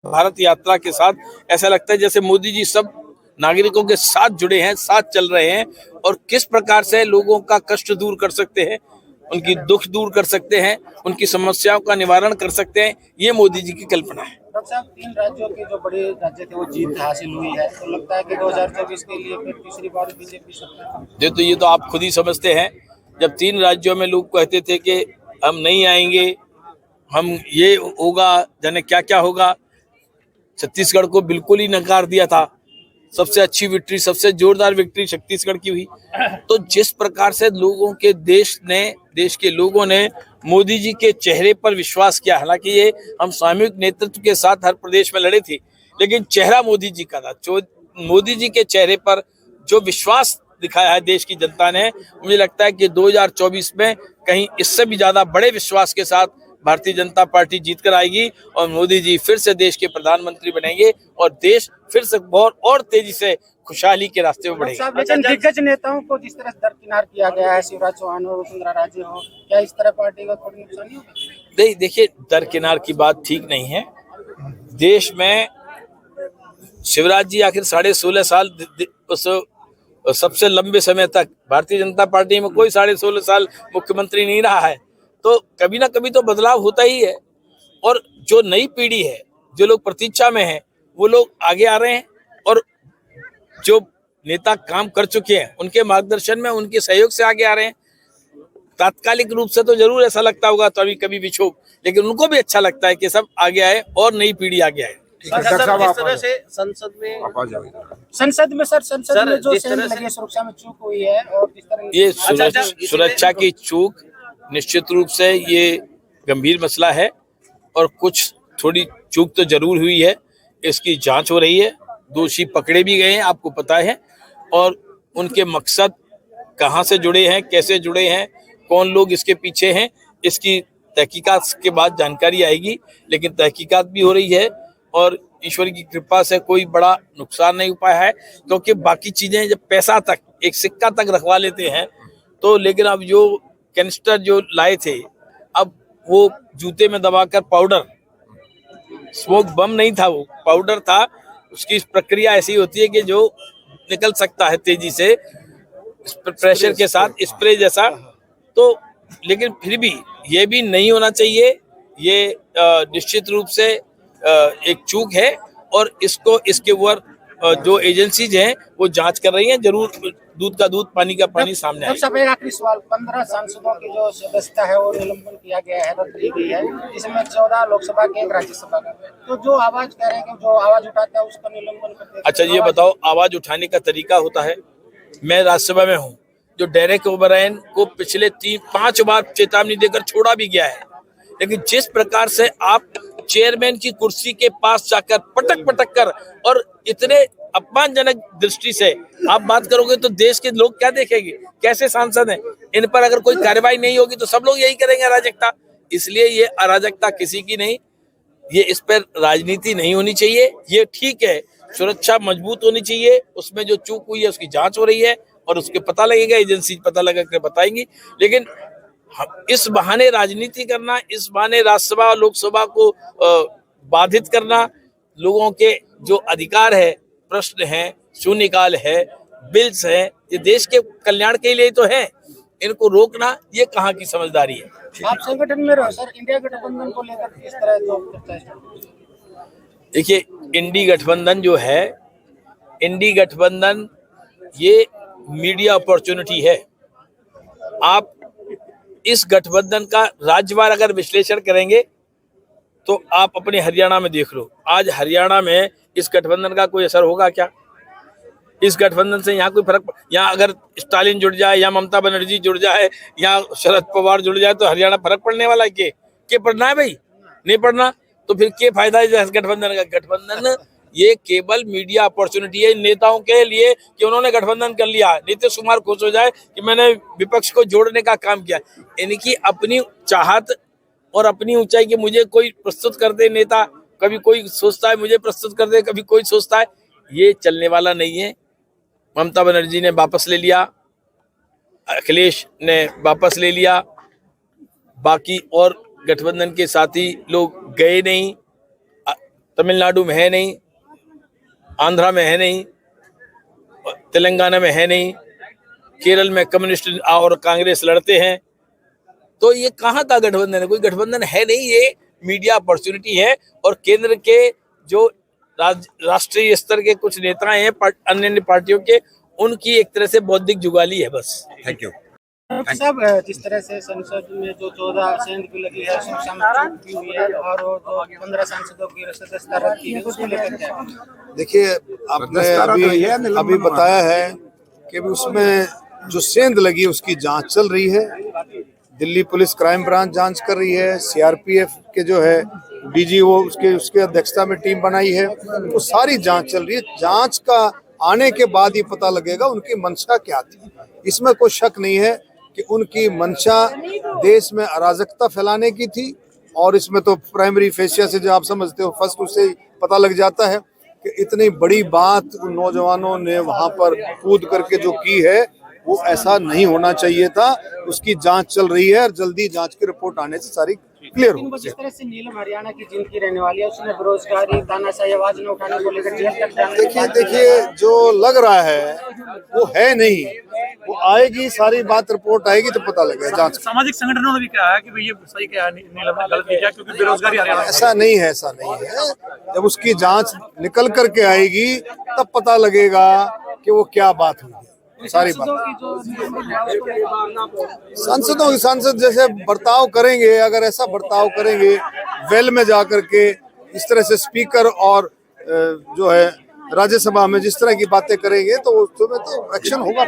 भारत यात्रा के साथ ऐसा लगता है जैसे मोदी जी सब नागरिकों के साथ जुड़े हैं, साथ चल रहे हैं और किस प्रकार से लोगों का कष्ट दूर कर सकते हैं, उनकी दुख दूर कर सकते हैं, उनकी समस्याओं का निवारण कर सकते हैं, ये मोदी जी की कल्पना है। डॉक्टर साहब, 3 राज्यों के जो बड़े राज्य थे वो जीत हासिल हुई है, तो लगता है कि 2024 के लिए फिर तीसरी बार बीजेपी सरकार। ये तो आप खुद ही समझते हैं। जब 3 राज्यों में लोग कहते थे कि हम नहीं आएंगे, हम ये होगा, जाने क्या क्या होगा, छत्तीसगढ़ को बिल्कुल ही नकार दिया था। सबसे अच्छी विक्ट्री, सबसे जोरदार विक्ट्री छत्तीसगढ़ की हुई। तो जिस प्रकार से लोगों के देश के लोगों ने मोदी जी के चेहरे पर विश्वास किया, हालांकि ये हम सामूहिक नेतृत्व के साथ हर प्रदेश में लड़े थे, लेकिन चेहरा मोदी जी का था। जो मोदी जी के चेहरे पर जो विश्वास दिखाया है देश की जनता ने, मुझे लगता है कि 2024 में कहीं इससे भी ज्यादा बड़े विश्वास के साथ भारतीय जनता पार्टी जीत कर आएगी और मोदी जी फिर से देश के प्रधानमंत्री बनेंगे और देश फिर से बहुत और तेजी से खुशहाली के रास्ते में बढ़ेगा। लेकिन दिग्गज नेताओं को जिस तरह दरकिनार किया गया है, शिवराज चौहान हो, वसुंधरा राजे हो, क्या इस तरह पार्टी का थोड़ी नुकसानी होगी? नहीं, देखिए, दरकिनार की बात ठीक नहीं है। देश में शिवराज जी आखिर 16.5 साल उस सबसे लंबे समय तक भारतीय जनता पार्टी में कोई 16.5 साल मुख्यमंत्री नहीं रहा है, तो कभी ना कभी तो बदलाव होता ही है। और जो नई पीढ़ी है, जो लोग प्रतीक्षा में हैं, वो लोग आगे आ रहे हैं और जो नेता काम कर चुके हैं उनके मार्गदर्शन में, उनके सहयोग से आगे आ रहे हैं। तात्कालिक रूप से तो जरूर ऐसा लगता होगा कभी कभी विक्षोभ, लेकिन उनको भी अच्छा लगता है कि सब आगे आए और नई पीढ़ी आगे आए। संसद में जो सेल लगी है, सुरक्षा में चूक हुई है और जिस तरह ये सुरक्षा की चूक निश्चित रूप से ये गंभीर मसला है और कुछ थोड़ी चूक तो जरूर हुई है। इसकी जांच हो रही है, दोषी पकड़े भी गए हैं, आपको पता है, और उनके मकसद कहां से जुड़े हैं, कैसे जुड़े हैं, कौन लोग इसके पीछे हैं, इसकी तहकीकात के बाद जानकारी आएगी। लेकिन तहकीकात भी हो रही है और ईश्वर की कृपा से कोई बड़ा नुकसान नहीं हुआ है, क्योंकि बाकी चीजें जब पैसा तक, एक सिक्का तक रखवा लेते हैं तो, लेकिन अब जो कैनिस्टर जो लाए थे, अब वो जूते में दबाकर पाउडर, स्मोक बम नहीं था, वो पाउडर था। उसकी प्रक्रिया ऐसी होती है कि जो निकल सकता है तेजी से प्रेशर के साथ, स्प्रे जैसा। तो लेकिन फिर भी ये भी नहीं होना चाहिए। ये निश्चित रूप से एक चूक है और इसको, इसके ऊपर जो एजेंसीज हैं वो जांच कर रही हैं। जरूर दूध का दूध, पानी का पानी सामने आएगा। सब एक आखिरी सवाल, 15 सांसदों की जो सदस्यता है वो निलंबन किया गया है, रद्द की गई है, जिसमें 14 लोकसभा के, 1 राज्यसभा का। तो जो आवाज कह रहे हैं कि जो आवाज उठाता है उसका निलंबन करते हैं। अच्छा, ये बताओ, आवाज उठाने का तरीका होता है। मैं राज्यसभा में हूँ, जो डेरेक ओबरायन को पिछले 3-5 बार चेतावनी देकर छोड़ा भी गया है, लेकिन जिस प्रकार से आप चेयरमैन की कुर्सी के पास जाकर पटक पटक कर और इतने अपमानजनक दृष्टि से आप बात करोगे तो देश के लोग क्या देखेंगे, कैसे सांसद हैं? इन पर अगर कोई कार्रवाई नहीं होगी तो सब लोग यही करेंगे, अराजकता। इसलिए ये अराजकता किसी की नहीं, ये इस पर राजनीति नहीं होनी चाहिए। ये ठीक है, सुरक्षा मजबूत होनी चाहिए, उसमें जो चूक हुई है उसकी जांच हो रही है और उसके पता लगेगा, एजेंसी पता लगा कर बताएंगी। लेकिन इस बहाने राजनीति करना, इस बहाने राज्यसभा और लोकसभा को बाधित करना, लोगों के जो अधिकार है, प्रश्न है, शून्यकाल है, बिल्स है, ये देश के कल्याण के लिए तो है, इनको रोकना ये कहाँ की समझदारी है? आप संगठन में रहो सर, इंडिया गठबंधन को लेकर किस तरह जो देखिए, इंडी गठबंधन जो है, इंडी गठबंधन ये मीडिया अपॉर्चुनिटी है। आप इस गठबंधन का राज्यवार अगर विश्लेषण करेंगे तो आप अपने हरियाणा में देख लो। आज हरियाणा में इस गठबंधन का कोई असर होगा क्या? इस गठबंधन से यहाँ कोई फर्क, यहाँ अगर स्टालिन जुड़ जाए या ममता बनर्जी जुड़ जाए या शरद पवार जुड़ जाए तो हरियाणा फर्क पड़ने वाला है? के पड़ना है भाई? नहीं पड़ना। तो फिर क्या फायदा है इस गठबंधन का? गठबंधन ये केवल मीडिया अपॉर्चुनिटी है नेताओं के लिए कि उन्होंने गठबंधन कर लिया, नीतीश कुमार खुश हो जाए कि मैंने विपक्ष को जोड़ने का काम किया। इनकी अपनी चाहत और अपनी ऊंचाई की मुझे कोई प्रस्तुत कर दे नेता, कभी कोई सोचता है मुझे प्रस्तुत कर दे, कभी कोई सोचता है, ये चलने वाला नहीं है। ममता बनर्जी ने वापस ले लिया, अखिलेश ने वापस ले लिया, बाकी और गठबंधन के साथी लोग गए नहीं। तमिलनाडु में है नहीं, आंध्रा में है नहीं, तेलंगाना में है नहीं, केरल में कम्युनिस्ट और कांग्रेस लड़ते हैं। तो ये कहाँ का गठबंधन है? कोई गठबंधन है नहीं, ये मीडिया अपॉर्चुनिटी है। और केंद्र के जो राष्ट्रीय स्तर के कुछ नेता हैं अन्य पार्टियों के, उनकी एक तरह से बौद्धिक जुगाली है बस। Thank you. सब जिस तरह से संसद में जो 14 संयंत्र की लगी है, चूक की हुई है, और वो जो 15 सांसदों की सदस्यता रद्द की है, उसको लेकर क्या है? देखिए, आपने अभी बताया है कि उसमें जो सेंध लगी उसकी जांच चल रही है। दिल्ली पुलिस क्राइम ब्रांच जांच कर रही है, सीआरपीएफ के जो है डीजी वो उसके अध्यक्षता में टीम बनाई है, वो सारी जांच चल रही है। जांच का आने के बाद ही पता लगेगा उनकी मंशा क्या थी। इसमें कोई शक नहीं है कि उनकी मंशा देश में अराजकता फैलाने की थी, और इसमें तो प्राइमरी फेसिया से जो आप समझते हो फर्स्ट उससे ही पता लग जाता है कि इतनी बड़ी बात उन नौजवानों ने वहां पर कूद करके जो की है वो ऐसा नहीं होना चाहिए था। उसकी जांच चल रही है और जल्दी जांच की रिपोर्ट आने से सारी क्लियर हो। जिस तरह से नीलम हरियाणा की जिंदगी रहने वाली है, उसने बेरोजगारी, तानाशाही, आवाज न उठाने को लेकर जेल तक जाने देखिए जो लग रहा है वो है नहीं, वो आएगी, सारी बात रिपोर्ट आएगी तो पता लगेगा जांच। सामाजिक संगठनों ने भी कहा है कि भाई ये सही क्या है, नीलम ने गलत किया क्योंकि बेरोजगारी हरियाणा। ऐसा नहीं है, ऐसा नहीं है। जब उसकी जांच निकल करके आएगी तब पता लगेगा कि वो क्या बात हुई है, सारी बात। सांसद जैसे बर्ताव करेंगे, अगर ऐसा बर्ताव करेंगे वेल में जाकर के, इस तरह से स्पीकर और जो है राज्यसभा में जिस तरह की बातें करेंगे तो उसमें तो एक्शन होगा।